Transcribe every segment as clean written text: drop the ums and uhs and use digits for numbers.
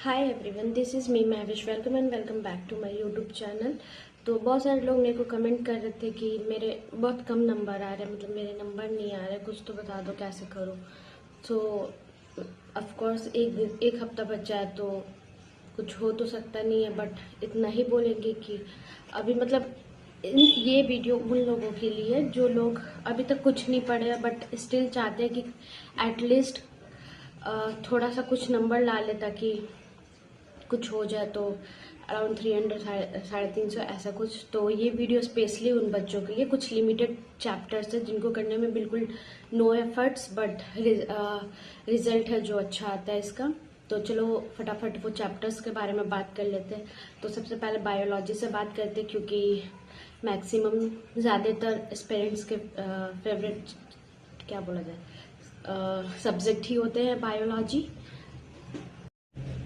Hi everyone, this is me Mahvish. Welcome and welcome back to my YouTube channel. तो बहुत सारे लोग मेरे को कमेंट कर रहे थे कि मेरे बहुत कम नंबर आ रहे हैं, मतलब मेरे नंबर नहीं आ रहे, कुछ तो बता दो कैसे करूँ। तो ऑफ कोर्स एक हफ्ता बचा है तो कुछ हो तो सकता नहीं है, बट इतना ही बोलेंगे कि अभी मतलब ये वीडियो उन लोगों के लिए जो लोग अभी तक कुछ नहीं पढ़े हैं बट स्टिल चाहते हैं कि एटलीस्ट थोड़ा सा कुछ नंबर ला ले ताकि कुछ हो जाए। तो अराउंड 300 350 ऐसा कुछ। तो ये वीडियो स्पेशली उन बच्चों के लिए, कुछ लिमिटेड चैप्टर्स है जिनको करने में बिल्कुल नो एफर्ट्स बट रिजल्ट है जो अच्छा आता है इसका। तो चलो फटाफट वो चैप्टर्स के बारे में बात कर लेते हैं। तो सबसे पहले बायोलॉजी से बात करते हैं क्योंकि मैक्सिमम ज़्यादातर पेरेंट्स के फेवरेट क्या बोला जाए सब्जेक्ट ही होते हैं बायोलॉजी।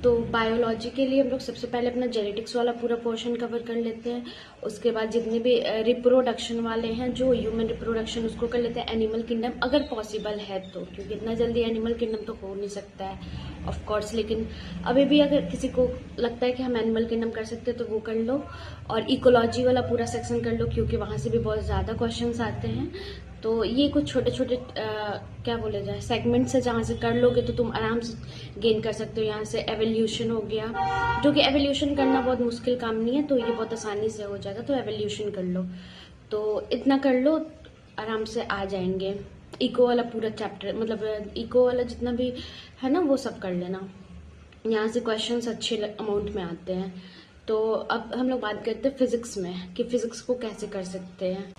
तो बायोलॉजी के लिए हम लोग सबसे पहले अपना जेनेटिक्स वाला पूरा पोर्शन कवर कर लेते हैं। उसके बाद जितने भी रिप्रोडक्शन वाले हैं, जो ह्यूमन रिप्रोडक्शन, उसको कर लेते हैं। एनिमल किंगडम अगर पॉसिबल है तो, क्योंकि इतना जल्दी एनिमल किंगडम तो हो नहीं सकता है ऑफ कोर्स, लेकिन अभी भी अगर किसी को लगता है कि हम एनिमल किंगडम कर सकते हैं तो वो कर लो। और इकोलॉजी वाला पूरा सेक्शन कर लो क्योंकि वहाँ से भी बहुत ज़्यादा क्वेश्चन आते हैं। तो ये कुछ छोटे छोटे क्या बोले जाए सेगमेंट्स है जहाँ से कर लोगे तो तुम आराम से गेन कर सकते हो। यहाँ से एवोल्यूशन हो गया, जो कि एवोल्यूशन करना बहुत मुश्किल काम नहीं है, तो ये बहुत आसानी से हो जाएगा। तो एवोल्यूशन कर लो, तो इतना कर लो आराम से आ जाएंगे। इको वाला पूरा चैप्टर, मतलब इको वाला जितना भी है ना वो सब कर लेना। यहाँ से क्वेश्चंस अच्छे अमाउंट में आते हैं। तो अब हम लोग बात करते हैं फिजिक्स में कि फिजिक्स को कैसे कर सकते हैं।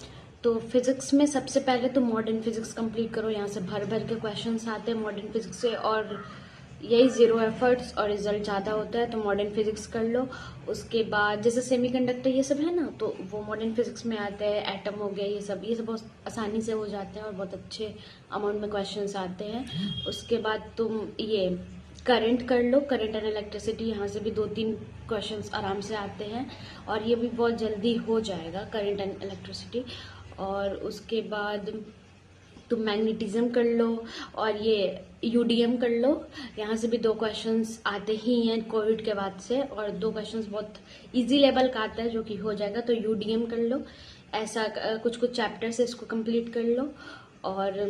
तो फिजिक्स में सबसे पहले तो मॉडर्न फिजिक्स कंप्लीट करो। यहाँ से भर भर के क्वेश्चंस आते हैं मॉडर्न फिजिक्स से, और यही जीरो एफर्ट्स और रिजल्ट ज़्यादा होता है। तो मॉडर्न फिजिक्स कर लो। उसके बाद जैसे सेमीकंडक्टर ये सब है ना, तो वो मॉडर्न फिजिक्स में आते हैं। एटम हो गया, ये सब बहुत आसानी से हो जाते हैं और बहुत अच्छे अमाउंट में क्वेश्चंस आते हैं। उसके बाद तुम ये करंट कर लो, करंट एंड इलेक्ट्रिसिटी। यहाँ से भी 2-3 क्वेश्चंस आराम से आते हैं और ये भी बहुत जल्दी हो जाएगा, करंट एंड इलेक्ट्रिसिटी। और उसके बाद तुम मैग्नेटिज्म कर लो और ये यूडीएम कर लो। यहाँ से भी 2 क्वेश्चंस आते ही हैं कोविड के बाद से, और 2 क्वेश्चंस बहुत इजी लेवल का आता है जो कि हो जाएगा। तो यूडीएम कर लो। ऐसा कुछ कुछ चैप्टर से इसको कंप्लीट कर लो। और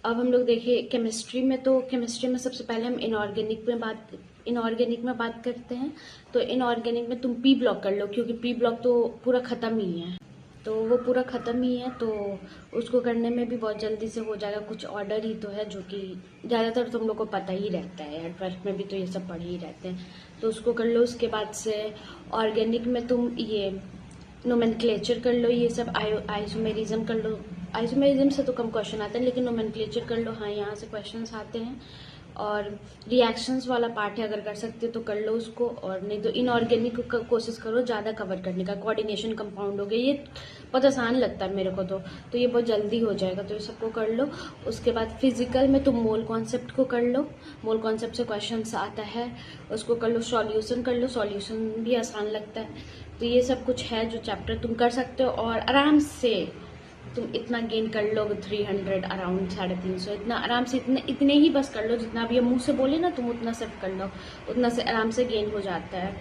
अब हम लोग देखिए केमिस्ट्री में, तो केमिस्ट्री में सबसे पहले हम इनऑर्गेनिक में बात करते हैं। तो इनऑर्गेनिक में तुम पी ब्लॉक कर लो क्योंकि पी ब्लॉक तो पूरा ख़त्म ही है, तो वो पूरा ख़त्म ही है। तो उसको करने में भी बहुत जल्दी से हो जाएगा। कुछ ऑर्डर ही तो है जो कि ज़्यादातर तुम लोग को पता ही रहता है यार, 12th में भी तो ये सब पढ़े ही रहते हैं, तो उसको कर लो। उसके बाद से ऑर्गेनिक में तुम ये नोमेनक्लेचर कर लो, ये सब आइसोमेरिज्म कर लो। आइसोमेरिज्म से तो कम क्वेश्चन आते हैं लेकिन नोमेनक्लेचर कर लो, हाँ यहाँ से क्वेश्चंस आते हैं। और रिएक्शंस वाला पार्ट है, अगर कर सकते हो तो कर लो उसको, और नहीं तो इनऑर्गेनिक का कोशिश करो ज़्यादा कवर करने का। कोऑर्डिनेशन कंपाउंड हो गया, ये बहुत आसान लगता है मेरे को तो ये बहुत जल्दी हो जाएगा, तो ये सबको कर लो। उसके बाद फिजिकल में तुम मोल कॉन्सेप्ट को कर लो। मोल कॉन्सेप्ट से क्वेश्चन आता है, उसको कर लो। सॉल्यूशन कर लो, सॉल्यूशन भी आसान लगता है। तो ये सब कुछ है जो चैप्टर तुम कर सकते हो और आराम से तुम इतना गेन कर लो। 300 अराउंड 350 इतना आराम से, इतने ही बस कर लो जितना भी हम मुंह से बोले ना, तुम उतना सिर्फ कर लो, उतना से आराम से गेन हो जाता है।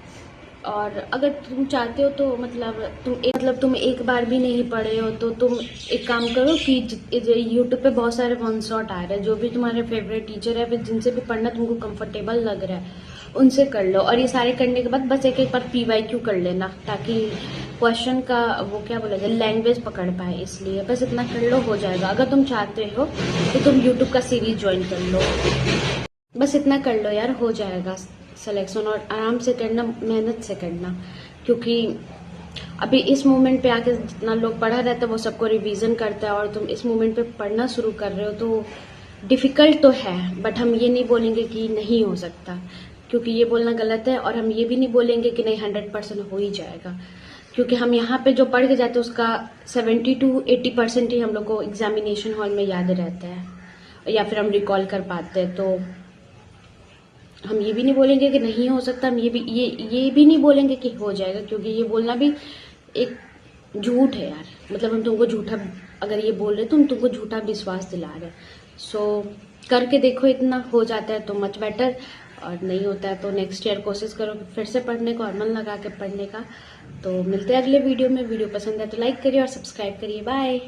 और अगर तुम चाहते हो तो तुम एक बार भी नहीं पढ़े हो तो तुम एक काम करो कि यूट्यूब पे बहुत सारे वन शॉट आ रहे हैं, जो भी तुम्हारे फेवरेट टीचर है फिर जिनसे भी पढ़ना तुमको कंफर्टेबल लग रहा है उनसे कर लो। और ये सारे करने के बाद बस एक बार PYQ कर लेना ताकि क्वेश्चन का वो क्या बोला जाए लैंग्वेज पकड़ पाए, इसलिए बस इतना कर लो, हो जाएगा। अगर तुम चाहते हो तो तुम यूट्यूब का सीरीज ज्वाइन कर लो, बस इतना कर लो यार, हो जाएगा सिलेक्शन। और आराम से करना, मेहनत से करना, क्योंकि अभी इस मोमेंट पे आके जितना लोग पढ़ा रहता है वो सबको रिवीजन करता है, और तुम इस मोमेंट पे पढ़ना शुरू कर रहे हो तो डिफ़िकल्ट तो है, बट हम ये नहीं बोलेंगे कि नहीं हो सकता, क्योंकि ये बोलना गलत है। और हम ये भी नहीं बोलेंगे कि नहीं 100% हो ही जाएगा, क्योंकि हम यहाँ पे जो पढ़ के जाते हैं उसका 70 to 80% ही हम लोग को एग्जामिनेशन हॉल में याद रहता है या फिर हम रिकॉल कर पाते हैं। तो हम ये भी नहीं बोलेंगे कि नहीं हो सकता, हम ये भी नहीं बोलेंगे कि हो जाएगा, क्योंकि ये बोलना भी एक झूठ है यार। मतलब हम तुमको झूठा, अगर ये बोल रहे तो हम तुमको झूठा विश्वास दिला रहे। सो करके देखो, इतना हो जाता है तो मच बेटर। और नहीं होता है तो नेक्स्ट ईयर कोशिश करो फिर से पढ़ने को और मन लगा के पढ़ने का। तो मिलते हैं अगले वीडियो में। वीडियो पसंद है तो लाइक करिए और सब्सक्राइब करिए। बाय।